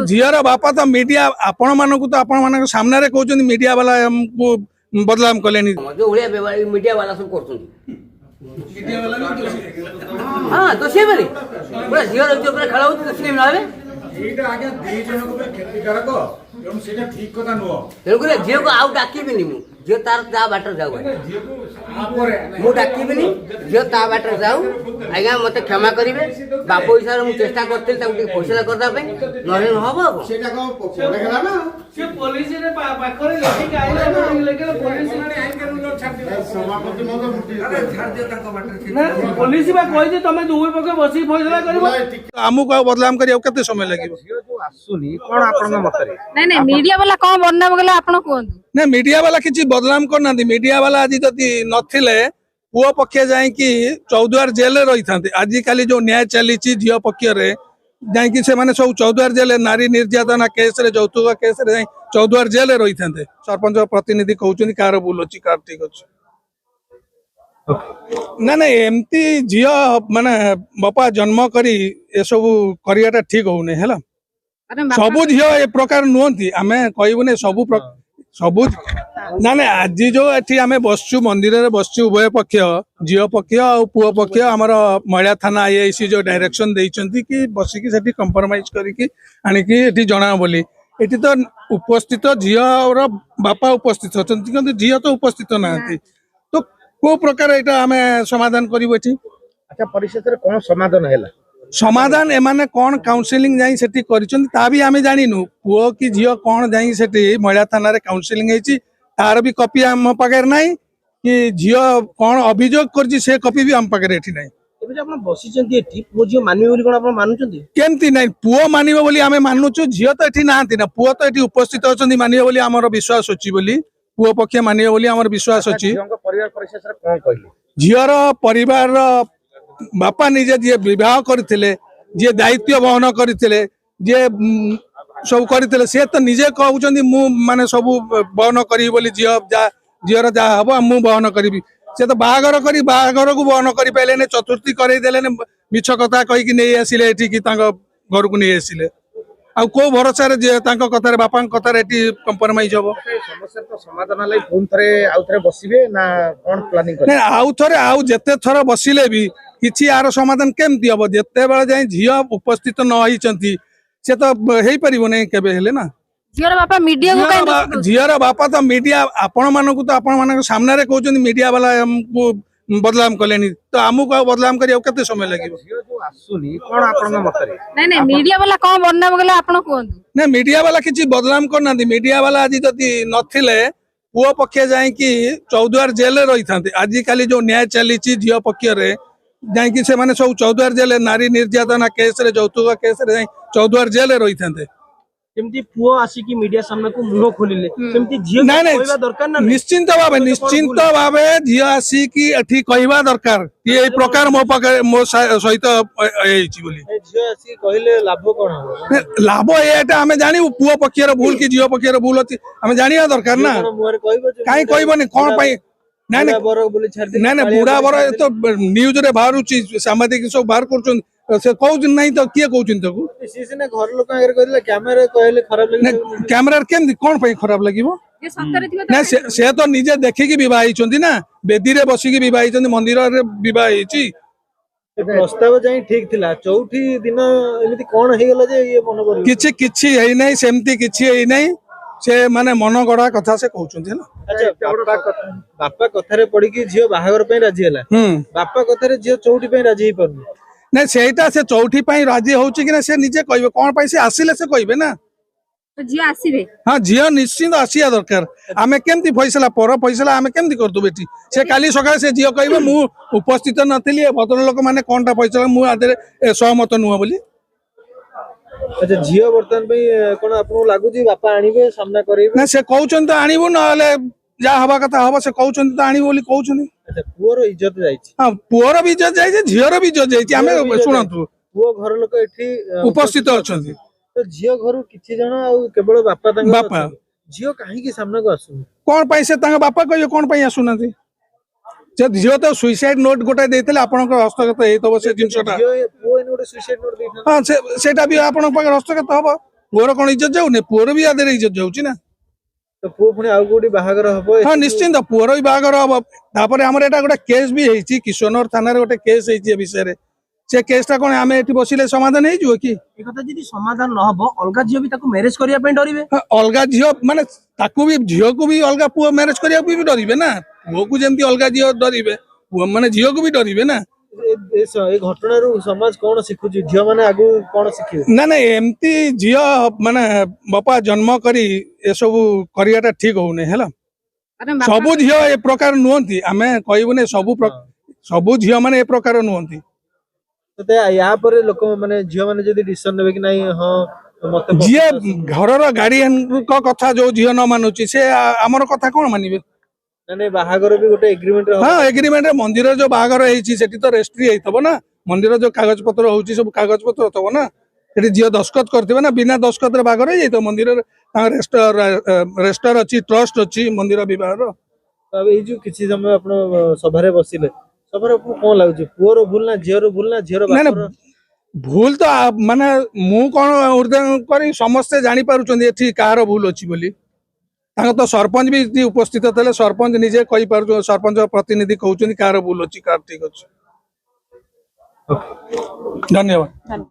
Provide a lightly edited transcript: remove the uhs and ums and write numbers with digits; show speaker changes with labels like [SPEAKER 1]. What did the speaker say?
[SPEAKER 1] झीर बापा तो मीडिया आपण मानक तो आपण मान सामने कहते मीडिया वाला हमको बदनाम कले
[SPEAKER 2] जो मीडिया वाला सब कर हाँ तो से बनी पूरा झीर खेला होती तो ना तेणुक झील को आउ डाकबी झील तार ता बाटर जाऊ मु डाकबी झील ता बाटर जाऊ आज्ञा मत क्षमा करेंगे बाप हिसाब से चेष्टा करी फैसला करने
[SPEAKER 1] आमको बदलाम कर समय लगे
[SPEAKER 3] मीडिया वाला कौन बदनाम गले आपण कहंतु
[SPEAKER 1] ना मीडिया वाला किसी बदनाम करना मीडिया वाला आज जदि नथिले पुओ पक्ष जाकि चौद्वार जेल रही था आजिकल जो न्याय चली झील पक्ष जाकि से माने सब चौद्वार जेल नारी निर्यातना केस रे यौतुक केस रे चौद्वार जेल रही था सरपंच प्रतिनिधि कहते कार भूल अच्छी कार ठीक अच्छे ना ना एमती झील माने बापा जन्म करी ए सब करियाटा ठीक होने है सबु झील ए प्रकार नुहति आमे कहबुने सबु ना ना आज जो एठी आमे बसचु मंदिर रे बसचु उभय पक्ष झील पक्ष और पुओ पक्ष हमर महिला थाना आईआईसी जो डायरेक्शन देइचंती कि बसिकी सेठी कंप्रोमाइज करिकी आनिकी एठी जणा बोली एठी तो उपस्थित झील और बापा उपस्थित अछंती किंतु झील तो उपस्थित नाहंती तो को प्रकार एटा आमे समाधान करिवो एठी
[SPEAKER 4] अच्छा परिषद रे कोन समाधान हैला
[SPEAKER 1] समाधान एमाने कौन काउंसिलिंग जाई सेठी करिसंती ता भी आमे जानिनु पुओ की झील कौन जाई सेठी महिला थाना रे काउंसिलिंग हेची तार भी कॉपी हम पाकर नाही कि झील कौन अभियोग करछि से कॉपी भी हम पाकर एठी नाही
[SPEAKER 4] एबे आपण बसिचंती एठी पुओ झील मानिबो बोली कोन आपण मानुचंती
[SPEAKER 1] केमती नाही पुओ मानिबो बोली आमे मानुचु झील तो एठी नाहंती ना पुओ तो एठी उपस्थित अछंती मानिबो बोली हमर विश्वास अछि बोली पुओ पक्ष मानिबो बोली हमर विश्वास अछि
[SPEAKER 4] झीलक परिवार परिषद रे कोन कहली
[SPEAKER 1] झीलर परिवार बापा निजे जे विवाह करथिले जे दायित्व वहन करथिले जे सब करथिले से तो निजे कहउचंदी मु माने सब वहन करी बोली झीर जा हबो मु वहन करी से तो बाहागर करी बाहागर को वहन करी पाइले ने चतुर्थी करई देले ने मिछ कथा कहि कि नै आसिले एठी कि तांग घर को नै आसिले आ को भरोसा रे जे तांग कथा रे बापा कथा रे एठी कंप्रोमाइज हबो
[SPEAKER 4] समस्या तो समाधान लै फोन थरे आउ थरे बसिबे ना कोन प्लानिंग करे
[SPEAKER 1] नै आउ थरे आउ जते थरा बसिले भी किछि आर समाधान केमती हबो जते बेला जाय झील उपस्थित न होइचंती से तो हेई परिबो नै केबे हेले ना
[SPEAKER 3] झीर बापा मीडिया को काई
[SPEAKER 1] झीर बापा तो मीडिया आपण मानक तो आपण मानक सामने रे कहउचंदी मीडिया वाला हमको बदलाम कलेनी तो आमको बदलाम करिया केते समय लागिबो
[SPEAKER 4] झील जो आसुनी कोन आपण मत रे
[SPEAKER 3] नहीं मीडिया वाला कौन बदनाम गले आपण कहंतु
[SPEAKER 1] ना मीडिया वाला किछि बदलाम करना मीडिया वाला आज जदि नथिले पुओ पक्ष जाकि चौद्वार जेल रही था आजिकल जो न्याय चली झील पक्ष रे जाकि से माने सब चौद्वार जेल नारी निर्यातना केस रे यौतुक केस रे चौद्वार जेल रही था
[SPEAKER 4] केमती पुओ आसी की मीडिया सामने को मुंह खोलिले केमती झील कहबा दरकार ना
[SPEAKER 1] निश्चिंत भाबे झील आसी की एठी कहबा दरकार कि ए प्रकार मो पाके मो सहित एछि बोली
[SPEAKER 4] झील आसी कहले लाभ कोन हो
[SPEAKER 1] लाभ एटा हमें जानी पुओ पक्षर भूल कि झील पक्षर भूल अछि हमें जानिया दरकार ना
[SPEAKER 4] मोर कहबो
[SPEAKER 1] काई कहबोनी कोन पई ना ना ना बुढ़ा बर तो न्यूज रे बाहर सामाजिक सब बाहर कर से कहउछन नहीं तो किए कहउछन तको
[SPEAKER 4] सीसीने घर लोक आगर कहले कैमरा कहले खराब लागि
[SPEAKER 1] कैमरा केम कोन पई खराब लागिवो
[SPEAKER 3] जे सत्तर थिबो
[SPEAKER 1] ना से तो निजे देखि कि विवाह हिचंती ना बेदी रे बसी कि विवाह हिचंती मंदिर रे विवाह हिची
[SPEAKER 4] प्रस्ताव जाई ठीक थिला चौथी दिन एमिति कोन हे गेला जे ये मन कर
[SPEAKER 1] किछि किछि हेई नै सेमती किछि हेई नै से माने मन गड़ा कथा से कहउछन ना
[SPEAKER 4] अच्छा बापा कथा रे पड़ी कि झियो बाहागर पे राजी हला बापा कथा रे झियो चौथी पे राजी हे परनी
[SPEAKER 1] ना सेटा से चौथी पई राजी होउची कि ना से निजे कहबे कोन पई से आसिले से कहबे ना
[SPEAKER 3] तो झियो आसीबे
[SPEAKER 1] हां झियो निश्चित आसिया दरकार आमे केमती फैसला पर फैसला आमे केमती करतु बेटी से काली सकाळ से झियो कहबे मु उपस्थित नथिली भद्र लोक माने कोनटा फैसला मु आदरे सहमत नुवा बोली
[SPEAKER 4] अच्छा झियो बर्तन पे कोन आपन लागु जी बापा आनिबे सामना करेबे
[SPEAKER 1] ना से कहउचन तो आनिबो न हले जा हवा कथा हवा से कहउचन तो आनिबो बोली कहउचन
[SPEAKER 4] अच्छा पुअर इज्जत जाईछि
[SPEAKER 1] हां पुअर भी इज्जत जाईछि झियोर भी इज्जत जाईछि आमे सुनंतु
[SPEAKER 4] पुओ घर लोक एठी
[SPEAKER 1] उपस्थित अछंती
[SPEAKER 4] तो झियो घर किछि जण आ केवल बापा तांग
[SPEAKER 1] बापा
[SPEAKER 4] झियो काहे की सामना को आसु
[SPEAKER 1] कोन पई से तांग बापा कहियो कोन पई आसुनांती जे झियो तो सुसाइड नोट गोटा देथिले आपनक हस्तगत हेतबो से जिंसटा
[SPEAKER 4] झियो पुओ इन गोटे सुसाइड नोट देथन
[SPEAKER 1] हां सेटा भी आपनक पाक हस्तगत हबो पुअर कौन इज्जत जाऊनी पुअर भी आदि इज्जत जाऊँगी ना
[SPEAKER 4] तो पुओ पुणी आउ कोठी बाहागर हबो
[SPEAKER 1] हाँ निश्चिंत पुअर भी बाहर हम तापर आमर एटा गोटे केस भी होती किशोर थाना गोटे केस होती विषय से केसटा कौन आम ये बसिले समाधान हो कि
[SPEAKER 5] ए कथा जदि समाधान न हबो अलगा झियो भी ताको मैरिज करिया पे डरिवे
[SPEAKER 1] हाँ, अलगा झील माने ताकू भी झील को भी अलगा पुओ मैरिज करिया भी डरिवे ना पुओ को जमती अलगा झील डरिवे पुओ माने झील को भी डरिवे ना
[SPEAKER 4] ए घटना रू समाज कोन शिखुची झियो माने आगु कोन शिखिबे
[SPEAKER 1] ना ना एमती झील माने बापा जन्म करी ए सब करियाटा ठीक होने हैला
[SPEAKER 3] अरे बापा
[SPEAKER 1] सबु झील ए प्रकार नुहंती आमे कहबुने सबु झील माने ए प्रकार नुहंती
[SPEAKER 4] तो या पर लोक माने झियो माने जदि डिसिजन नेबे कि नाही हां मते
[SPEAKER 1] झील घरर गार्डियन को कथा जो झील न मानुची से आमर कथा कोन मानिबे
[SPEAKER 4] माने बाहागर भी गोटे एग्रीमेंट
[SPEAKER 1] हाँ एग्रीमेंट मंदिर जो बाहागर होती सेठी तो रेजिस्ट्री होइतबो ना मंदिर जो कागज पत्र होची सब कागज पत्र थबो ना सेठी झील दस्खत करथिबे ना बिना दस्खत रे बाहागर होई तो मंदिर रेजिस्टर अछि ट्रस्ट अछि मंदिर विभाग
[SPEAKER 4] अब ए जो किछि समय आपण सभा रे बसिले सभा रे कोन लागुची पुओर भूल ना झियो भूल ना झियो
[SPEAKER 1] ना ना
[SPEAKER 4] बापर
[SPEAKER 1] भूल तो माने मु कोन उर्दन करी समस्त जानि पारुचंदी एठी कार भूल अछि बोली तांको तो सरपंच भी उपस्थित थे सरपंच निजे कहि पारु सरपंच प्रतिनिधि कहउचंदी कार भूल अछि कार ठीक अछि धन्यवाद